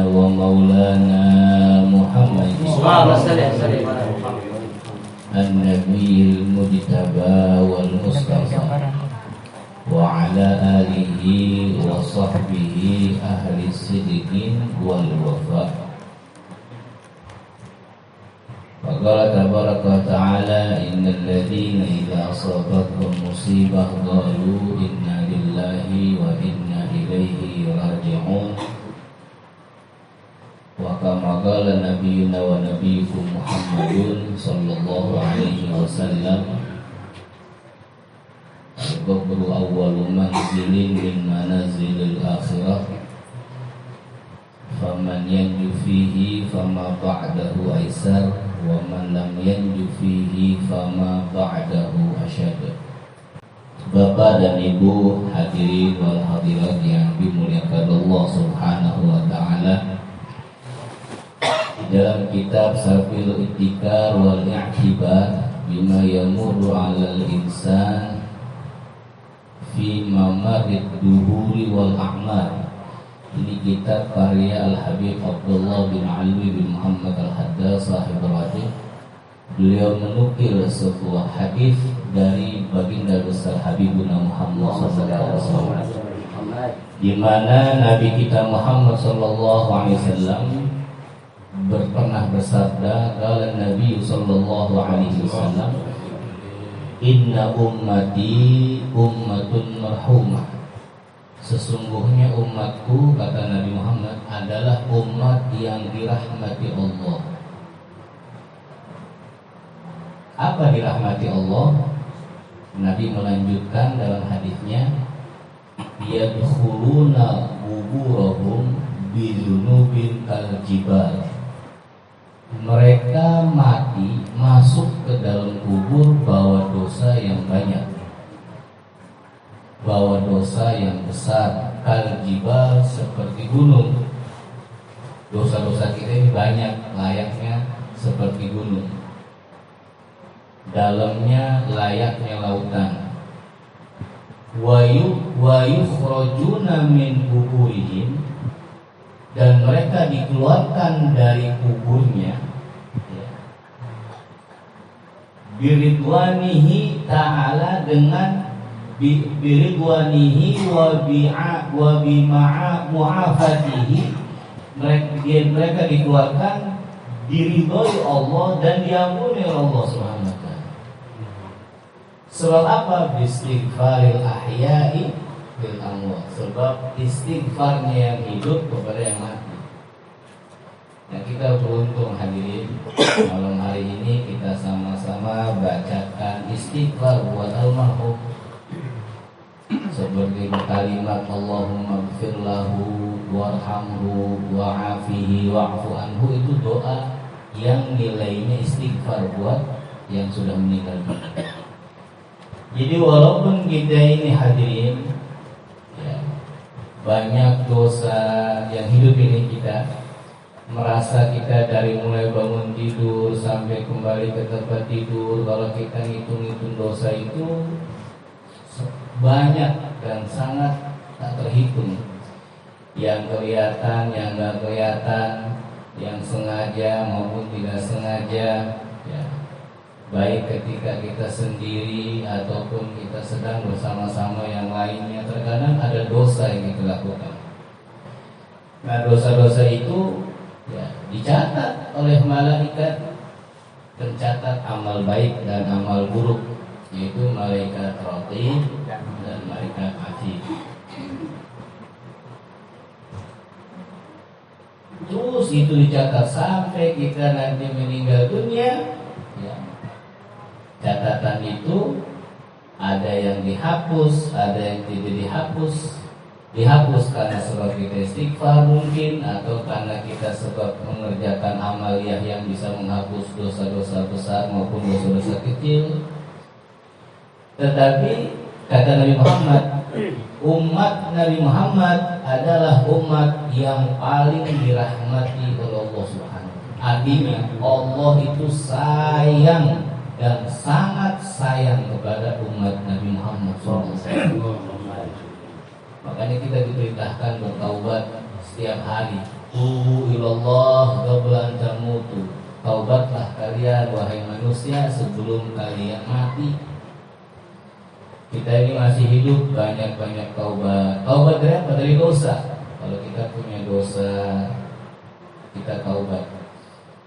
ومولانا محمد النبي المجتبى والمصطفى وعلى آله وصحبه أهل الصدق والوفاء. فقال تبارك وتعالى إن الذين إذا أصابتهم مصيبة قالوا إنا لله وإنا إليه راجعون. وكما قال نبينا ونبيكم محمد صلى الله عليه وسلم القبر أول منزل من منازل الآخرة فمن ينجو فيه فما بعده أيسر ومن لم ينجو فيه فما بعده أشد. Bapak dan Ibu hadirin wal hadirat yang dimuliakan Allah Subhanahu wa taala, dalam kitab Sabil Ittikar wal I'tibar bima yamurru 'alal insan fi mamarid duhuri wal a'mar. Ini kitab karya Al-Habib Abdullah bin Alwi bin Muhammad Al-Haddad sahib Rajih. Beliau menukil sebuah hadis dari baginda besar Habibuna Muhammad SAW, di mana Nabi kita Muhammad SAW pernah bersabda, kala Nabi sallallahu alaihi wasallam, inna ummati ummatun marhumah. Sesungguhnya umatku, kata Nabi Muhammad, adalah umat yang dirahmati Allah. Apa dirahmati Allah? Nabi melanjutkan dalam hadisnya, yadkhuluna quburahum bidunubin kal jibal. Mereka mati masuk ke dalam kubur bawa dosa yang banyak, bawa dosa yang besar, kal jibal seperti gunung. Dosa-dosa kita ini banyak, layaknya seperti gunung, dalamnya layaknya lautan. Wa yukhrajuna min kuburihim, dan mereka dikeluarkan dari kuburnya, biridwanihi ta'ala, dengan biridwanihi wa bimu'afatihi. Mereka dikeluarkan diridhoi Allah dan diampuni oleh Allah Subhanahu wa taala. Sebab apa? Bistighfaril ahya'i bil amwat. Sebab istighfarnya yang hidup kepada yang mati. Nah, kita beruntung hadirin, malam hari ini kita sama-sama bacakan istighfar buat almarhum, seperti kalimat Allahumma ighfir lahu warhamhu wa'afihi wa'fu anhu. Itu doa yang nilainya istighfar buat yang sudah meninggal. Jadi walaupun kita ini hadirin banyak dosa yang hidup ini, kita merasa kita dari mulai bangun tidur sampai kembali ke tempat tidur, kalau kita ngitung-ngitung dosa itu banyak dan sangat tak terhitung. Yang kelihatan, yang gak kelihatan, yang sengaja maupun tidak sengaja, ya. Baik ketika kita sendiri ataupun kita sedang bersama-sama yang lainnya, terkadang ada dosa yang kita lakukan. Nah, dosa-dosa itu ya dicatat oleh malaikat pencatat amal baik dan amal buruk, yaitu malaikat raqib dan malaikat atid. Terus itu dicatat sampai kita nanti meninggal dunia. Ya. Catatan itu ada yang dihapus, ada yang tidak dihapus. Dihapus karena sebab kita istighfar mungkin, atau karena kita sebab mengerjakan amaliyah yang bisa menghapus dosa-dosa besar maupun dosa-dosa kecil. Tetapi kata Nabi Muhammad, umat Nabi Muhammad adalah umat yang paling dirahmati oleh Allah Subhanahu. Artinya Allah itu sayang dan sangat sayang kepada umat Nabi Muhammad SAW. Makanya kita diperintahkan bertaubat setiap hari. Tubu ilallah qabla an tamutu. Taubatlah kalian wahai manusia sebelum kalian mati. Kita ini masih hidup, banyak-banyak taubat. Taubat dari apa? Dari dosa. Kalau kita punya dosa, kita taubat.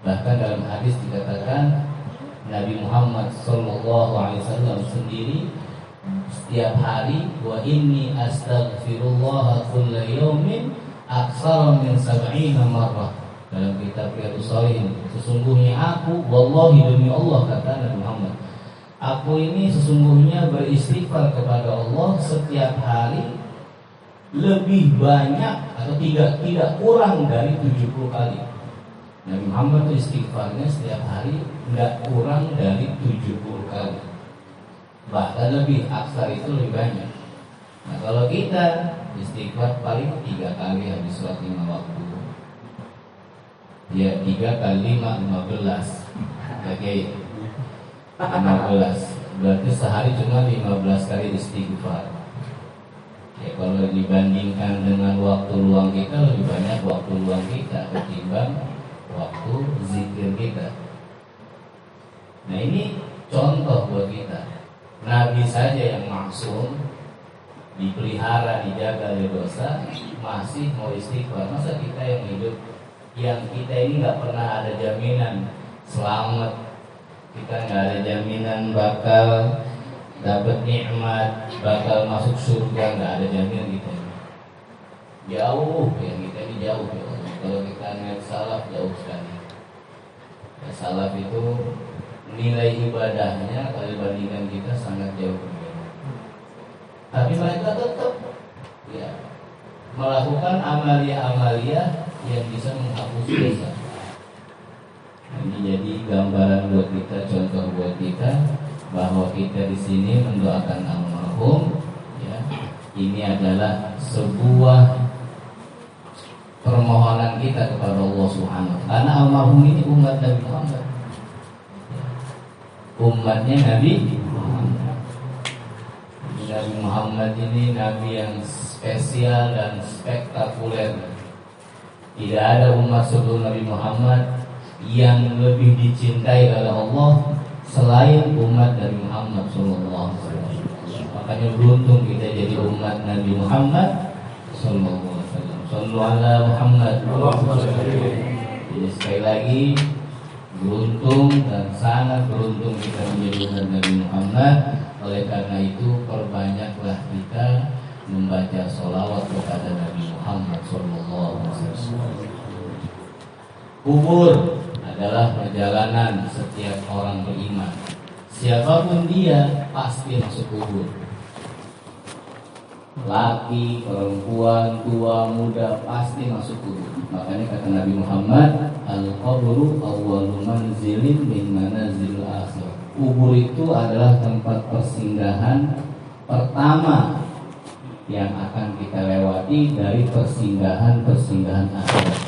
Bahkan dalam hadis dikatakan Nabi Muhammad SAW sendiri setiap hari, wa inni astaghfirullah kulla yaumin aktsara min 70 marrah. Dalam kitab Riyadhus Shalihin, sesungguhnya aku, wallahi demi Allah, kata Nabi Muhammad, aku ini sesungguhnya beristighfar kepada Allah setiap hari lebih banyak atau tidak kurang dari 70 kali. Nabi Muhammad itu istighfarnya setiap hari tidak kurang dari 70 kali. Bahkan lebih, aksar itu lebih banyak. Nah kalau kita istighfar paling 3 kali habis sholat 5 waktu. Ya 3 kali 5, 15. Oke, 15. Berarti sehari cuma 15 kali istighfar. Ya kalau dibandingkan dengan waktu luang kita, lebih banyak waktu luang kita ketimbang waktu zikir kita. Nah ini contoh buat kita. Nabi saja yang maksum, dipelihara, dijaga dari dosa, masih mau istighfar. Masa kita yang hidup, yang kita ini gak pernah ada jaminan selamat, kita gak ada jaminan bakal dapat nikmat, bakal masuk surga, gak ada jaminan kita. Jauh ya, kita ini jauh ya. Kalau kita lihat salaf jauh sekali. Ya, salaf itu nilai ibadahnya kalau dibandingkan kita sangat jauh berbeda. Tapi mereka tetap ya melakukan amalia-amalia yang bisa menghapus dosa. Ini jadi gambaran buat kita, contoh buat kita bahwa kita di sini mendoakan almarhum. Ya, ini adalah sebuah permohonan kita kepada Allah Subhanahu wa taala. Karena almarhum ini umat Nabi Muhammad. Umatnya Nabi Muhammad. Nabi Muhammad ini nabi yang spesial dan spektakuler. Tidak ada umat sebelum Nabi Muhammad yang lebih dicintai oleh Allah selain umat Nabi Muhammad sallallahu alaihi wasallam. Makanya beruntung kita jadi umat Nabi Muhammad sallallahu alaihi wasallam. Sallu ala Muhammad. Jadi sekali lagi beruntung dan sangat beruntung kita menjadi umat Nabi Muhammad. Oleh karena itu perbanyaklah kita membaca sholawat kepada Nabi Muhammad sallallahu alaihi wasallam. Kubur adalah perjalanan setiap orang beriman. Siapapun dia pasti masuk kubur. Laki, perempuan, tua, muda pasti masuk kubur. Makanya kata Nabi Muhammad, al-qabru awwalu manzilin min manazil akhir. Kubur itu adalah tempat persinggahan pertama yang akan kita lewati dari persinggahan-persinggahan akhirat.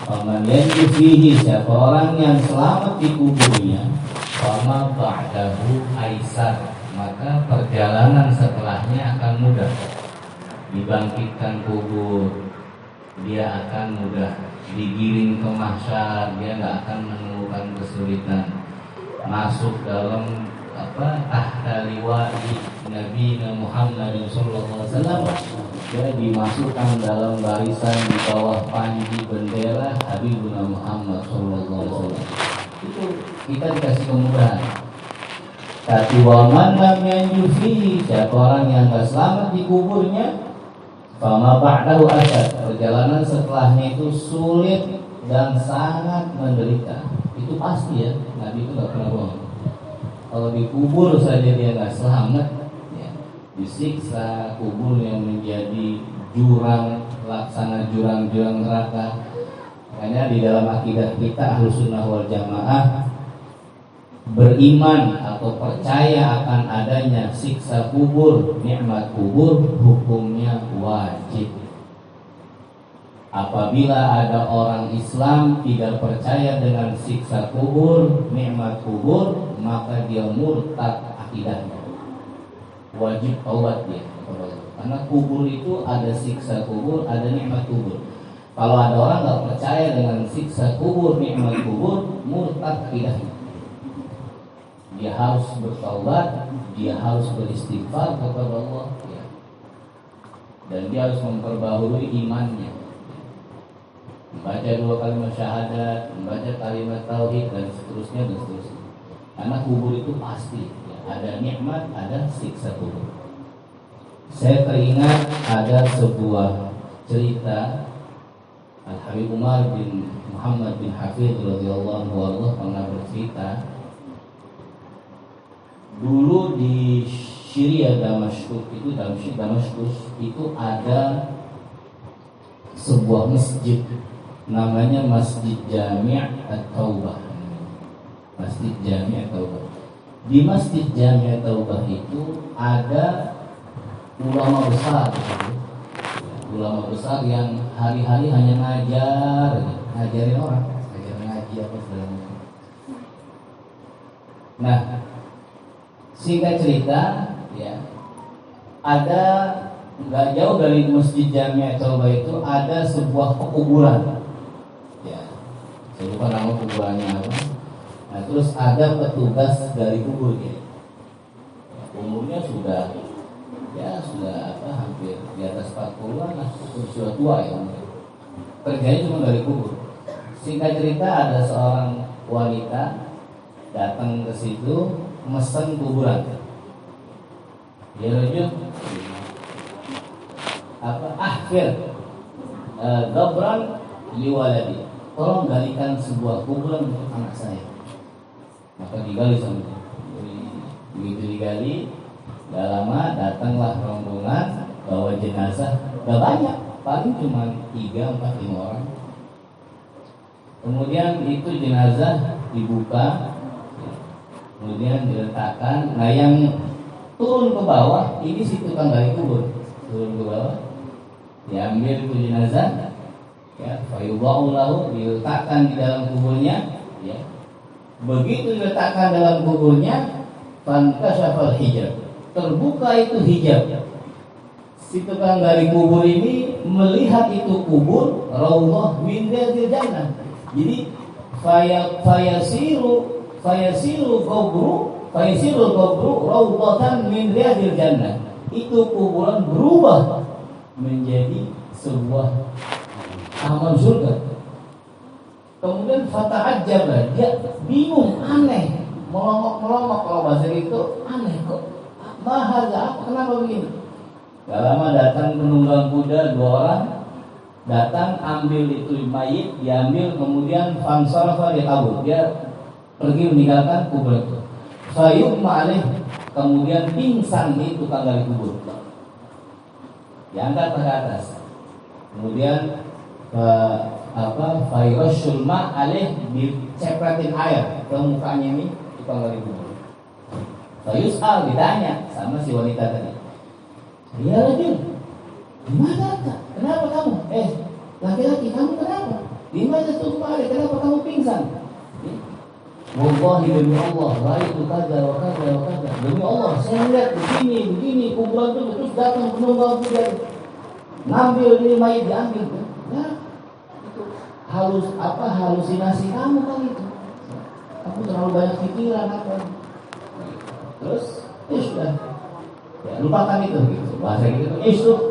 Faman yanju fihi, siapa orang yang selamat di kuburnya, fama ba'dahu aisar, maka perjalanan setelahnya akan mudah. Dibangkitkan kubur, dia akan mudah. Digiring ke mahsyar, dia nggak akan menemukan kesulitan. Masuk dalam tahta liwa'i Nabi Muhammad sallallahu alaihi wasallam, dia dimasukkan dalam barisan di bawah panji bendera Habibuna Muhammad sallallahu alaihi wasallam. Itu kita dikasih kemudahan. Tapi waman lam yanju fihi, siapa orang yang enggak selamat di kuburnya, fama ba'dahu asad, perjalanan setelahnya itu sulit dan sangat menderita. Itu pasti ya, Nabi itu enggak pernah bohong. Kalau dikubur saja dia nggak selamat, ya, disiksa, kubur yang menjadi jurang, laksana jurang-jurang neraka. Makanya di dalam akidah kita Ahlussunnah wal Jamaah beriman atau percaya akan adanya siksa kubur, nikmat kubur, hukumnya wajib. Apabila ada orang Islam tidak percaya dengan siksa kubur, nikmat kubur, maka dia murtad akidahnya. Wajib taubat dia. kepada Allah. Karena kubur itu ada siksa kubur, ada nikmat kubur. Kalau ada orang nggak percaya dengan siksa kubur, nikmat kubur, murtad akidahnya. Dia harus bertaubat, dia harus beristighfar kepada Allah, ya. Dan dia harus memperbaharui imannya. Membaca 2 kalimat syahadat, membaca kalimat tauhid dan seterusnya dan seterusnya. Karena kubur itu pasti, ya, ada nikmat, ada siksa kubur. Saya teringat ada sebuah cerita Al-Habib Umar bin Muhammad bin Hafidh radhiyallahu anhu pernah bercerita. Dulu di Syria Damaskus itu ada sebuah masjid namanya Masjid Jami' At-Taubah. Masjid Jami' At-Taubah. Di Masjid Jami' At-Taubah itu ada ulama besar, ulama besar yang hari-hari hanya ngajarin orang, ngaji apa segala macam. Nah, singkat cerita, ya, ada nggak jauh dari Masjid Jami' At-Taubah itu ada sebuah pekuburan, ya, saya lupa nama kuburannya apa. Nah, terus ada petugas dari kubur, ya, umurnya sudah hampir di atas 40-an lah, sudah tua ya, kerjanya cuma dari kubur. Singkat cerita, ada seorang wanita datang ke situ mesen kuburan. Dia rujuk gabran liwaladi, tolong galikan sebuah kuburan untuk anak saya. Maka digali sama dia. Begitu digali, gak lama datanglah rombongan bawa jenazah. Gak banyak, paling cuma 3, 4, 5 orang. Kemudian itu jenazah dibuka, kemudian diletakkan. Nah, yang turun ke bawah ini si tukang gali kubur. Turun ke bawah, diambil itu jenazah, ya, fayubau lahu, diletakkan di dalam kuburnya, ya. Begitu diletakkan dalam kuburnya, fankasyafal hijab, terbuka itu hijab. Si tukang gali kubur ini melihat itu kubur raudhah min riyadil jannah. Jadi fayasiru qabru raudhatan min riyadil jannah. Itu kuburan berubah menjadi sebuah taman surga. Kemudian fata'ajjaba, dia bingung, aneh, melomok-melomok, kalau bahasa itu aneh kok. Mahal, kenapa begini? Gak lama datang penunggang kuda 2 orang, datang ambil itu mayit, diambil, kemudian fansarafa, dia kabur, dia pergi meninggalkan kubur itu. Fayum ma'alih, kemudian pingsan di tukang gali kubur, diangkat ke atas, kemudian fayroshul ma'alih, dicepratin air ke mukanya ini tukang gali kubur. Fayus'al, ditanya sama si wanita tadi, ya rajul, gimana kak? Kenapa kamu? Laki-laki, kamu kenapa? Dimana tuh kemarin? Kenapa kamu pingsan? Wallahi demi Allah, la itu kada wa kada wa kada. Demi Allah, saya lihat begini kuburan itu, terus datang penunggang kuda, ngambil ini mayit, diambil. Nah, itu halusinasi kamu kan itu. Aku terlalu banyak pikiran apa? Terus sudah, ya, lupakan itu, gitu. Bahasa gitu,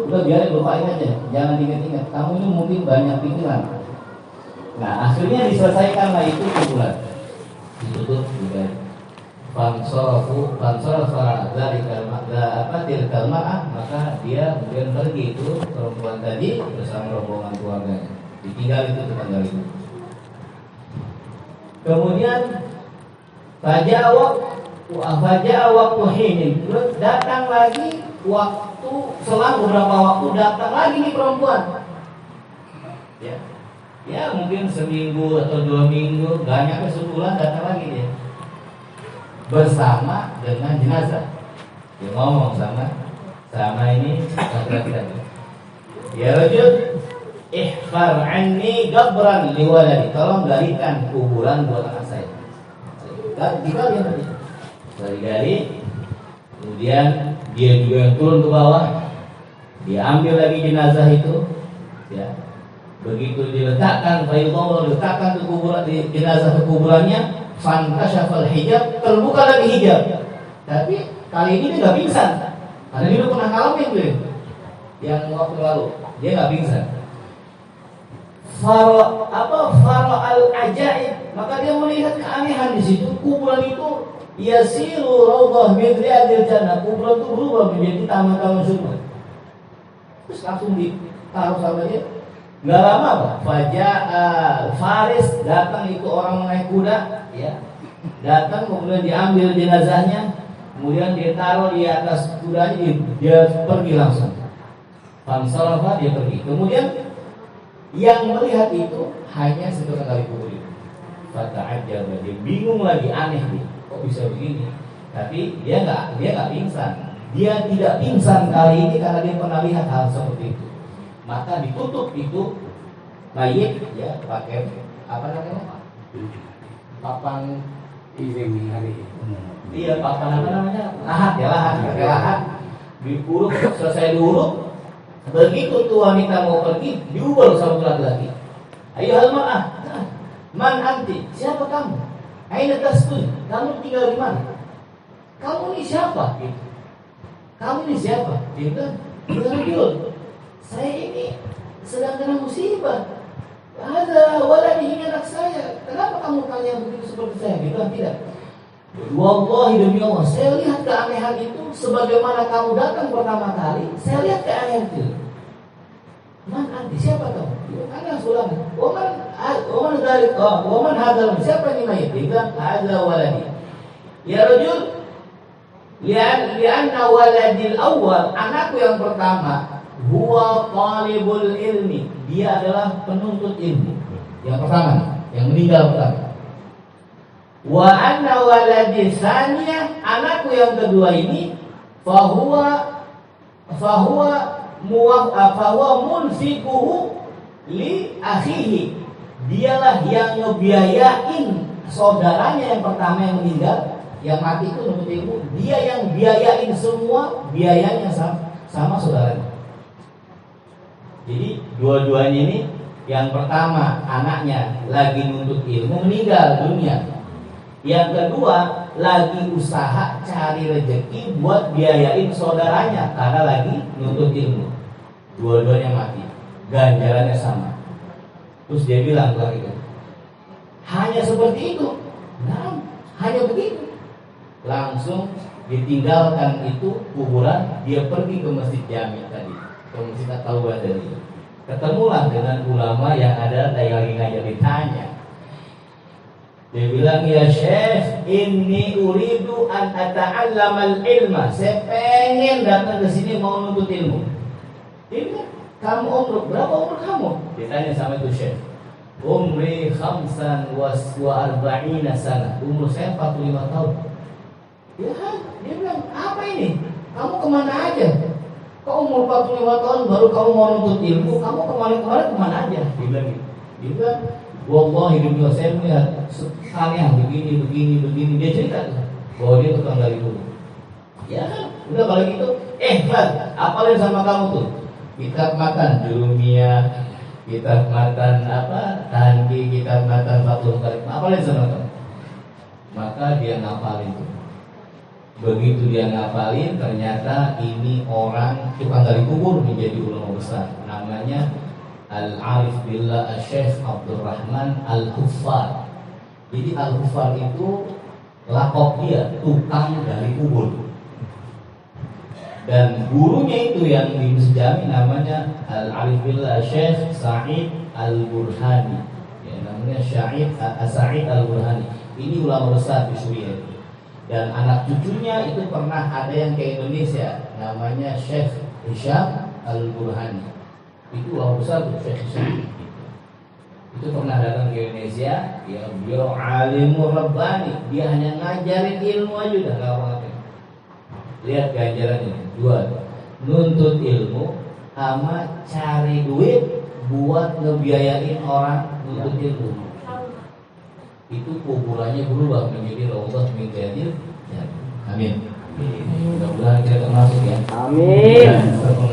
udah biarin, lupain aja, jangan ingat-ingat. Kamu ini mungkin banyak pikiran. Nah, akhirnya diselesaikanlah itu kuburan. Ditutup juga. Fansarafa tilkal ma'ah, maka dia kemudian pergi itu perempuan tadi bersama rombongan keluarganya. Ditinggal itu tukang gali. Kemudian faja'a waktu hinin, terus datang lagi waktu, selang beberapa waktu datang lagi nih perempuan. Ya mungkin seminggu atau 2 minggu, gak nyampe sebulan datang lagi dia bersama dengan jenazah. Dia ngomong sama ini laki-laki tadi, ya rajul, ihfar anni gabran liwaladi, tolong galikan kuburan buat anak saya. Digali, kemudian dia juga yang turun ke bawah, Diambil lagi jenazah itu, ya. Begitu diletakkan, diletakkan ke kuburan, di jenazah ke kuburannya, fankasyafal hijab, terbuka lagi hijab. Tapi kali ini dia nggak pingsan, karena dia udah pernah ngalamin tuh, yang waktu lalu dia nggak pingsan. Faro al ajaib, maka dia melihat keanehan di situ. Kuburan itu yasiru rawdah min riyadil jannah, kuburan itu berubah menjadi taman-taman surga. Terus langsung ditaruh sama dia. Nggak lama Pak, Faris datang, itu orang naik kuda, ya, datang kemudian diambil jenazahnya, kemudian ditaruh di atas kudanya, dia pergi langsung. Fansarafa, dia pergi. Kemudian yang melihat itu hanya setelah kali kubur itu. Fata'ajjaba, dia bingung lagi, aneh nih, kok bisa begini? Tapi dia nggak pingsan. Dia tidak pingsan kali ini karena dia pernah lihat hal seperti itu. Maka ditutup itu mayit, ya, pakai apa namanya, papan papan apa namanya, lahat, pakai lahat, diuruk. Selesai diuruk, begitu tuh wanita mau pergi, diubah sama laki-laki. Ayo halmar'ah, man anti, siapa kamu? Aina tasbun, kamu tinggal di mana? Kamu ini siapa? Gitu. Kamu ini siapa? Dia bilang, saya ini sedang kena musibah. Ada waladi, ini anak saya. Kenapa kamu tanya begitu seperti saya? Dia bilang tidak. Wallahi demi Allah, saya lihat keanehan itu sebagaimana kamu datang pertama kali. Saya lihat keanehan itu. Man anti, siapa kamu? Ana sulami. Waman dari waman hadal, siapa ini mayit? Dia bilang ada waladi. Ya rajul, lianna waladil awal, anakku yang pertama, huwa talibul ilmi, dia adalah penuntut ilmu. Yang pertama, yang meninggal pertama. Wa anna waladi saniyah, anakku yang kedua ini, fahuwa munfiquhu li akhihi, dialah yang ngebiayain saudaranya yang pertama yang meninggal, yang mati itu menuntut ilmu, dia yang biayain semua biayanya sama saudaranya. Jadi dua-duanya ini, yang pertama anaknya lagi nuntut ilmu meninggal dunia, yang kedua lagi usaha cari rezeki buat biayain saudaranya karena lagi nuntut ilmu. Dua-duanya mati, ganjarannya sama. Terus dia bilang lagi, hanya seperti itu. Nah, hanya begitu. Langsung ditinggalkan itu kuburan, dia pergi ke masjid Jami tadi, ke masjid At-Taubah tadi. Ketemulah dengan ulama yang ada lagi ngajar, ditanya. Dia bilang, ya Syekh, inni uridu an ata'allamal ilma. Saya pengen datang ke sini mau nuntut ilmu. Dia bilang, kamu umur berapa umur kamu? Ditanya sama itu Syekh. Umri khamsan wa arba'ina sana. Umur saya 45 tahun. Ya, dia bilang, apa ini? Kamu kemana aja? Kau umur 45 tahun baru kamu mau nuntut ilmu, kamu kemarin-kemarin kemana aja? Dia bilang gitu. Dia bilang, wallahi demi Allah, saya melihat aneh begini. Dia cerita bahwa dia tukang gali dulu. Ya kan, udah kalau gitu, Fad, apalagi sama kamu tuh? Kitab matan Jurumiyah, kitab matan Tanki, kitab matan Fathul Karim, apalagi sama kamu? Maka dia ngapalin tuh. Begitu dia ngapalin, ternyata ini orang tukang gali kubur menjadi ulama besar. Namanya Al-Arif Billah Syekh Abdurrahman Al-Huffar. Jadi Al-Huffar itu lakop dia, tukang gali kubur. Dan gurunya itu yang di Masjid Jami namanya Al-Arif Billah Syekh Sa'id Al-Burhani. Ya, namanya Sa'id Al-Burhani. Ini ulama besar di Suriah. Dan anak cucunya itu pernah ada yang ke Indonesia, namanya Syekh Hisham Al-Burhani. Itu ulama besar tuh, Syekh Hisham. Itu pernah datang ke Indonesia, ya beliau alimur rabbani, dia hanya ngajarin ilmu aja udah enggak apa-apa. Lihat ganjarannya, dua, nuntut ilmu sama cari duit buat ngebiayain orang nuntut ilmu. Itu kuburannya berubah menjadi rawdah min riyadil jannah. Amin. Mudah-mudahan kita termasuk ya. Amin.